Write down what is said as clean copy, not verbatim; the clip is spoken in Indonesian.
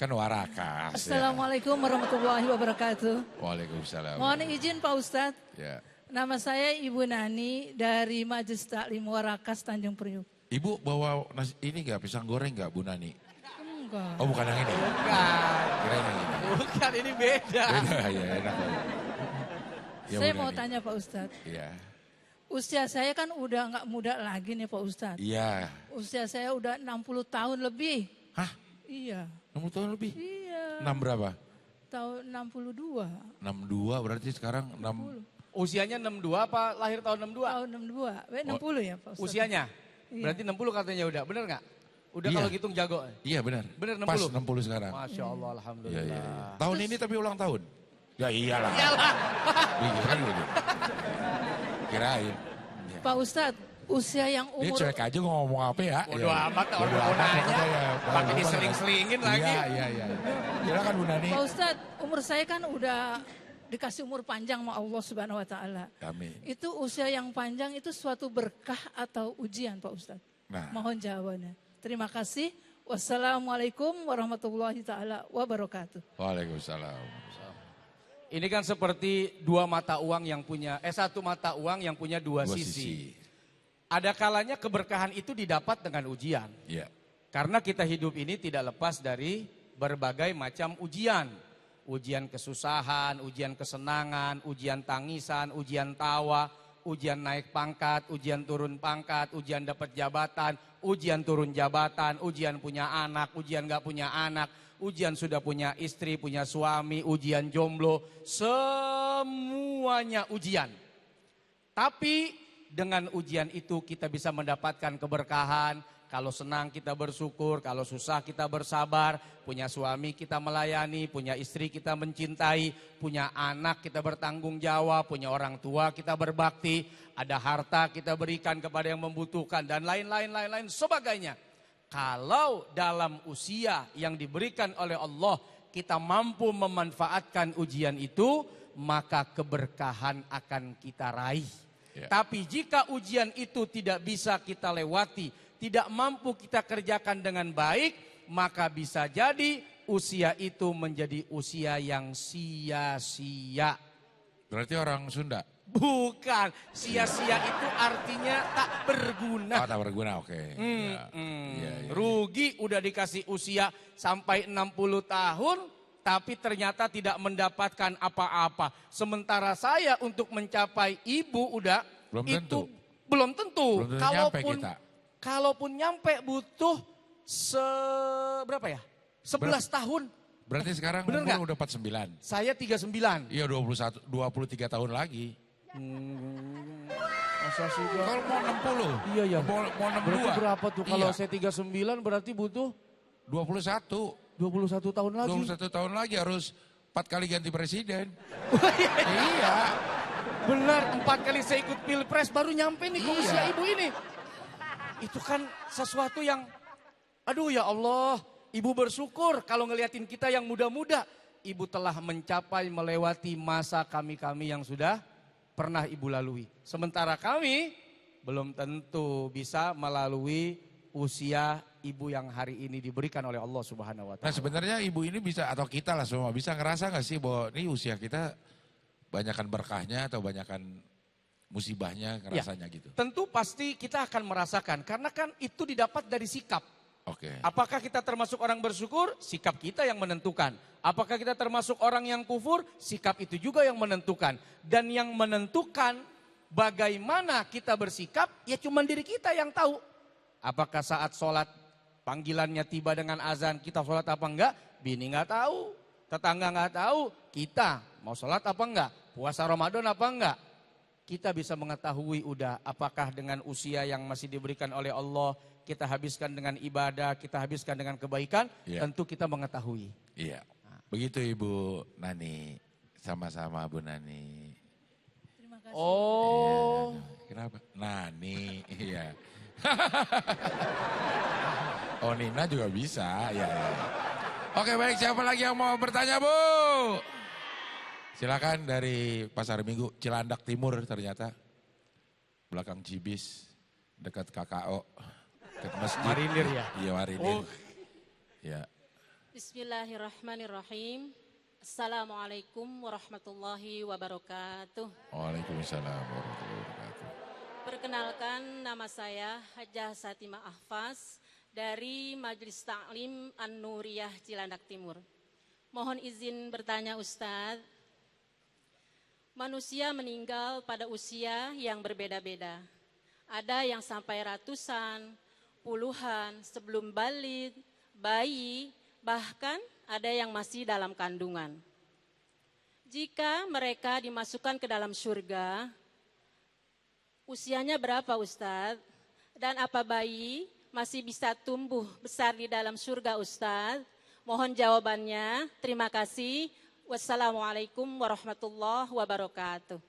Kan warakas. Assalamualaikum warahmatullahi wabarakatuh. Waalaikumsalam. Mohon izin Pak Ustadz. Ya. Nama saya Ibu Nani dari Majelis Taklim Warakas Tanjung Priuk. Ibu bawa nasi, ini nggak pisang goreng nggak Bu Nani? Enggak. Oh bukan yang ini? Bukan. Kira yang ini. Bukan, ini beda. Beda ya enak. Ya, Saya Bu mau Nani. tanya Pak Ustadz. Iya. Usia saya kan udah nggak muda lagi nih Pak Ustadz. Iya. Usia saya udah 60 tahun lebih. Hah? Iya. 60 tahun lebih? Iya. 6 berapa? Tahun 62. 62 berarti sekarang 6. Usianya 62 apa lahir tahun 62? Tahun 62. 60 ya Pak Ustadz. Usianya? Iya. Berarti 60 katanya udah, bener nggak? Udah Iya. kalau hitung jago. Iya benar. Bener 60? Pas 60 sekarang. Masya Allah, Iya, alhamdulillah. iya, iya. Tahun ini tapi ulang tahun? Ya iyalah. Iyalah. Iya kan gitu. Kirain. Ya. Pak Ustadz, usia yang Dia umur cuek aja ngomong apa ya. Bodo Ya. amat, orang Bodo mau amat, nanya. pokoknya ya. Pakai Bodo amat. diseling-selingin lagi. Iya, iya, iya. Silakan Bu Nani. Pak Ustadz, umur saya kan udah dikasih umur panjang sama Allah Subhanahu wa taala. Amin. Itu usia yang panjang itu suatu berkah atau ujian Pak Ustadz? Nah. Mohon jawabannya. Terima kasih. Wassalamualaikum warahmatullahi taala wabarakatuh. Waalaikumsalam. Ini kan seperti dua mata uang yang punya, satu mata uang yang punya dua sisi. Ada kalanya keberkahan itu didapat dengan ujian. Iya. Karena kita hidup ini tidak lepas dari berbagai macam ujian. Ujian kesusahan, ujian kesenangan, ujian tangisan, ujian tawa, ujian naik pangkat, ujian turun pangkat, ujian dapat jabatan, ujian turun jabatan, ujian punya anak, ujian gak punya anak, ujian sudah punya istri, punya suami, ujian jomblo, semuanya ujian. Tapi dengan ujian itu kita bisa mendapatkan keberkahan. Kalau senang kita bersyukur, kalau susah kita bersabar, punya suami kita melayani, punya istri kita mencintai, punya anak kita bertanggung jawab, punya orang tua kita berbakti, ada harta kita berikan kepada yang membutuhkan dan lain-lain sebagainya. Kalau dalam usia yang diberikan oleh Allah kita mampu memanfaatkan ujian itu, maka keberkahan akan kita raih. Ya. Tapi jika ujian itu tidak bisa kita lewati, tidak mampu kita kerjakan dengan baik, maka bisa jadi usia itu menjadi usia yang sia-sia. Berarti orang Sunda? Bukan, sia-sia itu artinya tak berguna. Oh, tak berguna, oke. Ya. Iya, iya. Rugi udah dikasih usia sampai 60 tahun, tapi ternyata tidak mendapatkan apa-apa. Sementara saya untuk mencapai ibu udah, Belum itu tentu. belum tentu. Belum tentu nyampe kita. Kalaupun nyampe butuh berapa ya? 11 tahun. Berarti sekarang Bener umur nggak? udah 49. Saya 39. Iya 23 tahun lagi. Masa sih Bang? Kalau mau 60. Iya ya. Mau Berarti 62. berapa tuh? Kalau Iya. saya 39 berarti butuh 21. 21 tahun lagi. 21 tahun lagi harus 4 kali ganti presiden. Iya. Iya. Benar, 4 kali saya ikut pilpres baru nyampe nih ke Iya. usia ibu ini. Itu kan sesuatu yang, aduh ya Allah, ibu bersyukur kalau ngeliatin kita yang muda-muda. Ibu telah mencapai melewati masa kami-kami yang sudah pernah ibu lalui. Sementara kami belum tentu bisa melalui usia ibu yang hari ini diberikan oleh Allah Subhanahu wa Nah taala. sebenarnya ibu ini bisa atau kita lah semua bisa ngerasa gak sih bahwa ini usia kita banyakan berkahnya atau banyakan musibahnya ngerasanya gitu. Tentu pasti kita akan merasakan karena kan itu didapat dari sikap. Oke. Apakah kita termasuk orang bersyukur? Sikap kita yang menentukan. Apakah kita termasuk orang yang kufur? Sikap itu juga yang menentukan. Dan yang menentukan bagaimana kita bersikap, ya cuma diri kita yang tahu. Apakah saat sholat panggilannya tiba dengan azan, kita sholat apa enggak? Bini enggak tahu, tetangga enggak tahu, kita mau sholat apa enggak? Puasa Ramadan apa enggak? Kita bisa mengetahui udah apakah dengan usia yang masih diberikan oleh Allah, kita habiskan dengan ibadah, kita habiskan dengan kebaikan, Iya. tentu kita mengetahui. Iya. Begitu Ibu Nani. Sama-sama Bu Nani. Terima kasih. Oh, Iya. Kenapa? Nani. Iya. Oh Nina juga bisa. Ya, ya. Oke baik, siapa lagi yang mau bertanya Bu? Silakan dari Pasar Minggu, Cilandak Timur ternyata. Belakang Cibis, dekat KKO. Dekat masjid. Marinir ya? Iya Marinir. Oh. Ya. Bismillahirrahmanirrahim. Assalamualaikum warahmatullahi wabarakatuh. Waalaikumsalam warahmatullahi wabarakatuh. Perkenalkan, nama saya Hajah Satimah Ahfaz dari Majelis Ta'lim An-Nuriyah Cilandak Timur. Mohon izin bertanya Ustadz, manusia meninggal pada usia yang berbeda-beda. Ada yang sampai ratusan, puluhan, sebelum balik, bayi, bahkan ada yang masih dalam kandungan. Jika mereka dimasukkan ke dalam surga, usianya berapa Ustadz? Dan apa bayi masih bisa tumbuh besar di dalam surga Ustadz? Mohon jawabannya. Terima kasih. Wassalamualaikum warahmatullahi wabarakatuh.